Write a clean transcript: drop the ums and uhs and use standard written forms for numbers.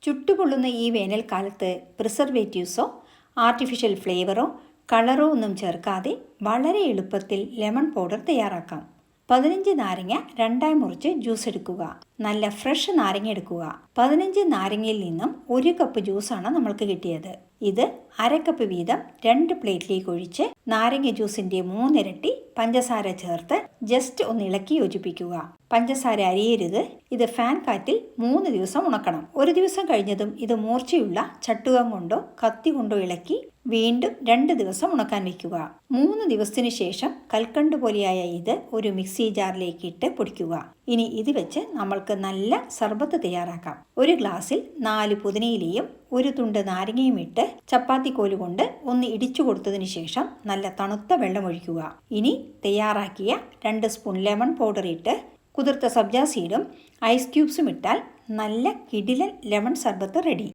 ചുട്ടുപൊള്ളുന്ന ഈ വേനൽക്കാലത്ത് പ്രിസർവേറ്റീവ്സോ ആർട്ടിഫിഷ്യൽ ഫ്ലേവറോ കളറോ ഒന്നും ചേർക്കാതെ വളരെ എളുപ്പത്തിൽ ലെമൺ പൗഡർ തയ്യാറാക്കാം. 15 നാരങ്ങ രണ്ടായി മുറിച്ച് ജ്യൂസ് എടുക്കുക. നല്ല ഫ്രഷ് നാരങ്ങ എടുക്കുക. 15 നാരങ്ങയിൽ നിന്നും 1 കപ്പ് ജ്യൂസാണ് നമ്മൾക്ക് കിട്ടിയത്. ഇത് 1/2 കപ്പ് വീതം 2 പ്ലേറ്റിലേക്ക് ഒഴിച്ച് നാരങ്ങ ജ്യൂസിന്റെ 3 ഇരട്ടി പഞ്ചസാര ചേർത്ത് ജസ്റ്റ് ഒന്ന് ഇളക്കി യോജിപ്പിക്കുക. പഞ്ചസാര അരിയരുത്. ഇത് ഫാൻ കാറ്റിൽ 3 ദിവസം ഉണക്കണം. ഒരു ദിവസം കഴിഞ്ഞതും ഇത് മൂർച്ചയുള്ള ചട്ടുകം കൊണ്ടോ കത്തി കൊണ്ടോ ഇളക്കി വീണ്ടും 2 ദിവസം ഉണക്കാൻ വയ്ക്കുക. 3 ദിവസത്തിനു ശേഷം കൽക്കണ്ട് പോലെയായ ഇത് ഒരു മിക്സി ജാറിലേക്ക് ഇട്ട് പൊടിക്കുക. ഇനി ഇത് വെച്ച് നമ്മൾക്ക് നല്ല സർബത്ത് തയ്യാറാക്കാം. ഒരു ഗ്ലാസ്സിൽ 4 പുതിനയിലയും 1 തുണ്ട് നാരങ്ങയും ഇട്ട് ചപ്പാത്തി കോല് കൊണ്ട് ഒന്ന് ഇടിച്ചു കൊടുത്തതിന് ശേഷം നല്ല തണുത്ത വെള്ളം ഒഴിക്കുക. ഇനി തയ്യാറാക്കിയ 2 സ്പൂൺ ലെമൺ പൗഡർ ഇട്ട് കുതിർത്ത സബ്ജ സീഡും ഐസ് ക്യൂബ്സും ഇട്ടാൽ നല്ല കിടിലൻ ലെമൺ സർബത്ത് റെഡി.